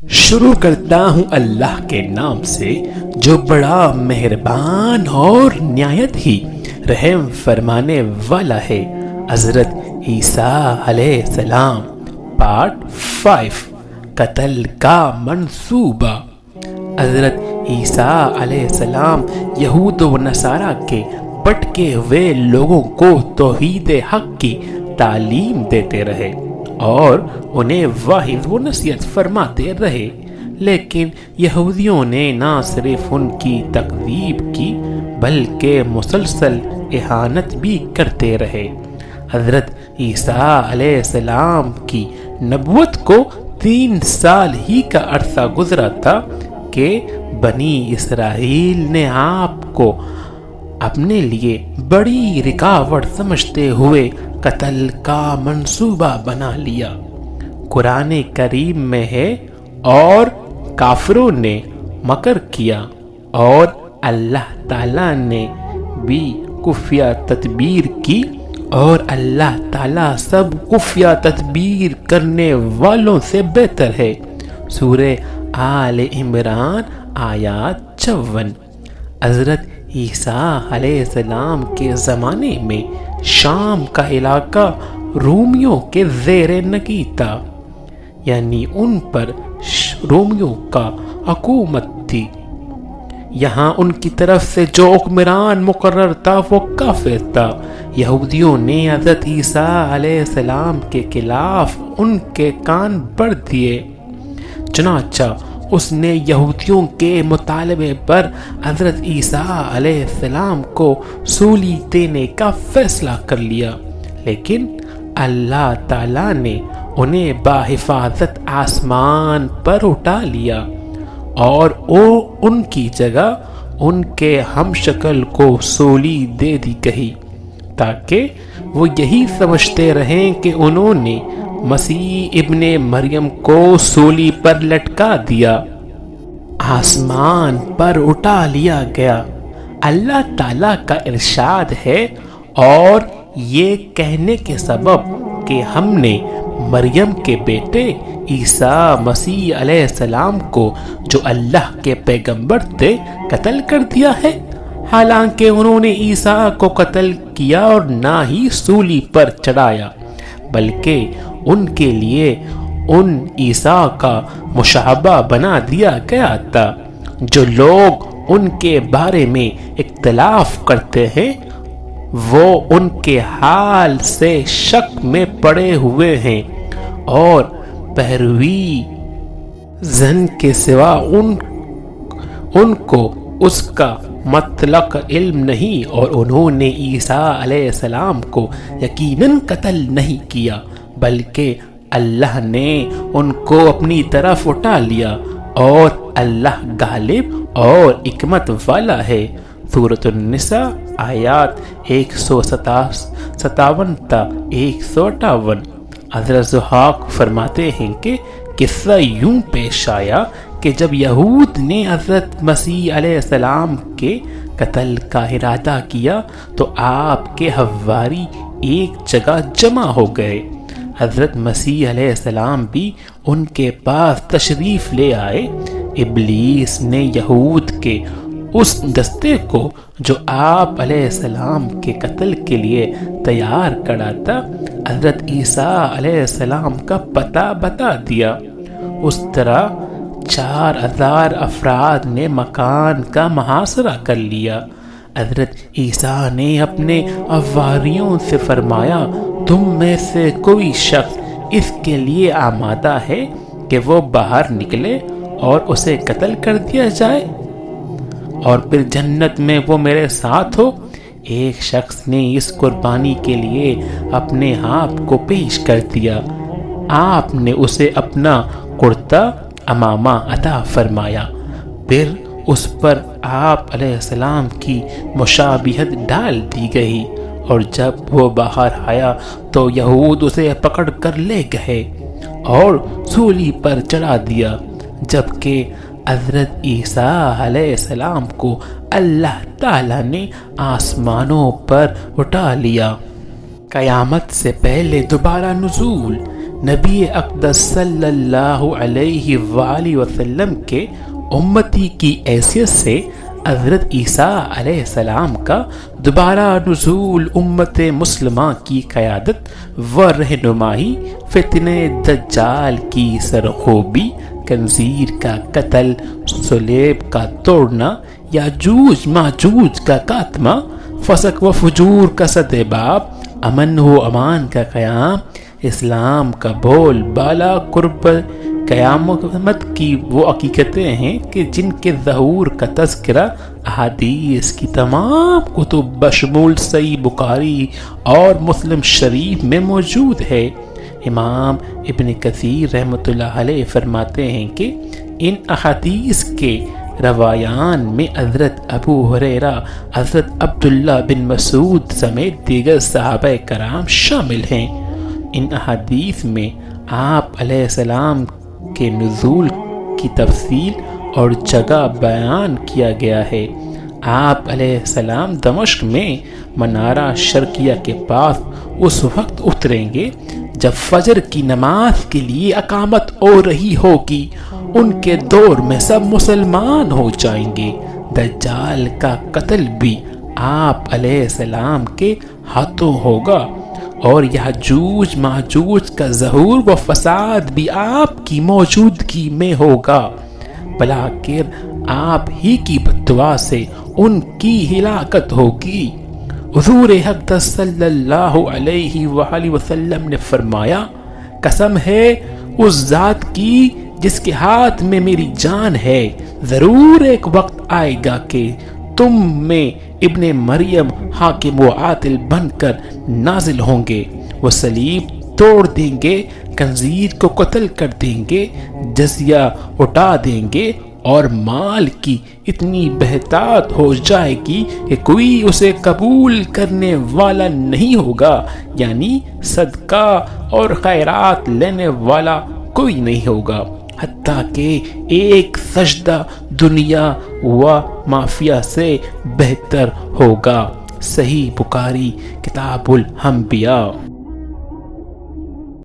شروع کرتا ہوں اللہ کے نام سے جو بڑا مہربان اور نہایت ہی رحم فرمانے والا ہے۔ حضرت عیسیٰ علیہ السلام پارٹ 5 قتل کا منصوبہ۔ حضرت عیسیٰ علیہ السلام یہود و نصارہ کے بھٹکے ہوئے لوگوں کو توحید حق کی تعلیم دیتے رہے اور انہیں واعظ و نصیحت فرماتے رہے، لیکن یہودیوں نے نہ صرف ان کی تکذیب کی بلکہ مسلسل اہانت بھی کرتے رہے۔ حضرت عیسیٰ علیہ السلام کی نبوت کو 3 سال ہی کا عرصہ گزرا تھا کہ بنی اسرائیل نے آپ کو اپنے لیے بڑی رکاوٹ سمجھتے ہوئے قتل کا منصوبہ بنا لیا۔ قرآن کریم میں ہے، اور کافروں نے مکر کیا اور اللہ تعالیٰ نے بھی خفیہ تدبیر کی، اور اللہ تعالیٰ سب خفیہ تدبیر کرنے والوں سے بہتر ہے۔ سورہ آل عمران آیات 54۔ حضرت عیسیٰ علیہ السلام کے زمانے میں شام کا علاقہ رومیوں کے زیر نگی تھا، یعنی ان پر رومیوں کا حکومت تھی۔ یہاں ان کی طرف سے جو حکمران مقرر تھا وہ کافر تھا۔ یہودیوں نے حضرت عیسیٰ علیہ السلام کے خلاف ان کے کان بھر دیے، چنانچہ اس نے یہودیوں کے مطالبے پر حضرت عیسیٰ علیہ السلام کو سولی دینے کا فیصلہ کر لیا، لیکن اللہ تعالیٰ نے انہیں بحفاظت آسمان پر اٹھا لیا اور وہ ان کی جگہ ان کے ہم شکل کو سولی دے دی گئی، تاکہ وہ یہی سمجھتے رہیں کہ انہوں نے مسیح ابن مریم کو سولی پر لٹکا دیا۔ آسمان پر اٹھا لیا گیا۔ اللہ تعالیٰ کا ارشاد ہے، اور یہ کہنے کے سبب کہ ہم نے مریم کے بیٹے عیسیٰ مسیح علیہ السلام کو جو اللہ کے پیغمبر تھے قتل کر دیا ہے، حالانکہ انہوں نے عیسیٰ کو قتل کیا اور نہ ہی سولی پر چڑھایا، بلکہ ان کے لیے ان عیسیٰ کا مشابہ بنا دیا گیا تھا۔ جو لوگ ان کے بارے میں اختلاف کرتے ہیں وہ ان کے حال سے شک میں پڑے ہوئے ہیں، اور پیروی زن کے سوا ان کو اس کا مطلق علم نہیں، اور انہوں نے عیسیٰ علیہ السلام کو یقیناً قتل نہیں کیا، بلکہ اللہ نے ان کو اپنی طرف اٹھا لیا، اور اللہ غالب اور حکمت والا ہے۔ سورۃ النساء آیات 157 تا 158۔ حضرت ضحاک فرماتے ہیں کہ قصہ یوں پیش آیا کہ جب یہود نے حضرت مسیح علیہ السلام کے قتل کا ارادہ کیا تو آپ کے حواری ایک جگہ جمع ہو گئے۔ حضرت مسیح علیہ السلام بھی ان کے پاس تشریف لے آئے۔ ابلیس نے یہود کے اس دستے کو جو آپ علیہ السلام کے قتل کے لیے تیار کڑا تھا، حضرت عیسیٰ علیہ السلام کا پتہ بتا دیا۔ اس طرح 4000 افراد نے مکان کا محاصرہ کر لیا۔ حضرت عیسیٰ نے اپنے حواریوں سے فرمایا، تم میں سے کوئی شخص اس کے لیے آمادہ ہے کہ وہ باہر نکلے اور اسے قتل کر دیا جائے، اور پھر جنت میں وہ میرے ساتھ ہو؟ ایک شخص نے اس قربانی کے لیے اپنے آپ کو پیش کر دیا۔ آپ نے اسے اپنا کرتا امامہ عطا فرمایا، پھر اس پر آپ علیہ السلام کی مشابہت ڈال دی گئی، اور جب وہ باہر آیا تو یہود اسے پکڑ کر لے گئے اور سولی پر چڑھا دیا، جبکہ حضرت عیسیٰ علیہ السلام کو اللہ تعالیٰ نے آسمانوں پر اٹھا لیا۔ قیامت سے پہلے دوبارہ نزول۔ نبی اقدس صلی اللہ علیہ وآلہ وسلم کے امتی کی حیثیت سے حضرت عیسیٰ علیہ السلام کا دوبارہ نزول امت مسلمہ کی قیادت و رہنمائی، فتنہ دجال کی سرخوبی، خنزیر کا قتل، صلیب کا توڑنا، یاجوج ماجوج کا خاتمہ، فسق و فجور کا سدباب، امن و امان کا قیام، اسلام کا بول بالا، قرب قیامت کی وہ حقیقتیں ہیں کہ جن کے ظہور کا تذکرہ احادیث کی تمام کتب بشمول صحیح بخاری اور مسلم شریف میں موجود ہے۔ امام ابن کثیر رحمۃ اللہ علیہ فرماتے ہیں کہ ان احادیث کے روایان میں حضرت ابو ہریرہ، حضرت عبداللہ بن مسعود سمیت دیگر صحابہ کرام شامل ہیں۔ ان احادیث میں آپ علیہ السلام کے نزول کی تفصیل اور جگہ بیان کیا گیا ہے۔ آپ علیہ السلام دمشق میں منارہ شرقیہ کے پاس اس وقت اتریں گے جب فجر کی نماز کے لیے اقامت ہو رہی ہوگی۔ ان کے دور میں سب مسلمان ہو جائیں گے۔ دجال کا قتل بھی آپ علیہ السلام کے ہاتھوں ہوگا، اور یاجوج ماجوج کا ظہور و فساد بھی آپ کی موجودگی میں ہوگا، بلاخر آپ ہی کی بددعا سے ان کی ہلاکت ہوگی۔ حضور حق صلی اللہ علیہ وآلہ وسلم نے فرمایا، قسم ہے اس ذات کی جس کے ہاتھ میں میری جان ہے، ضرور ایک وقت آئے گا کہ تم میں ابن مریم حاکم و عادل بن کر نازل ہوں گے۔ وہ صلیب توڑ دیں گے، خنزیر کو قتل کر دیں گے، جزیہ اٹھا دیں گے، اور مال کی اتنی بہتات ہو جائے گی کہ کوئی اسے قبول کرنے والا نہیں ہوگا، یعنی صدقہ اور خیرات لینے والا کوئی نہیں ہوگا، حتیٰ کہ ایک سجدہ دنیا و مافیا سے بہتر ہوگا۔ صحیح بخاری کتاب الانبیاء۔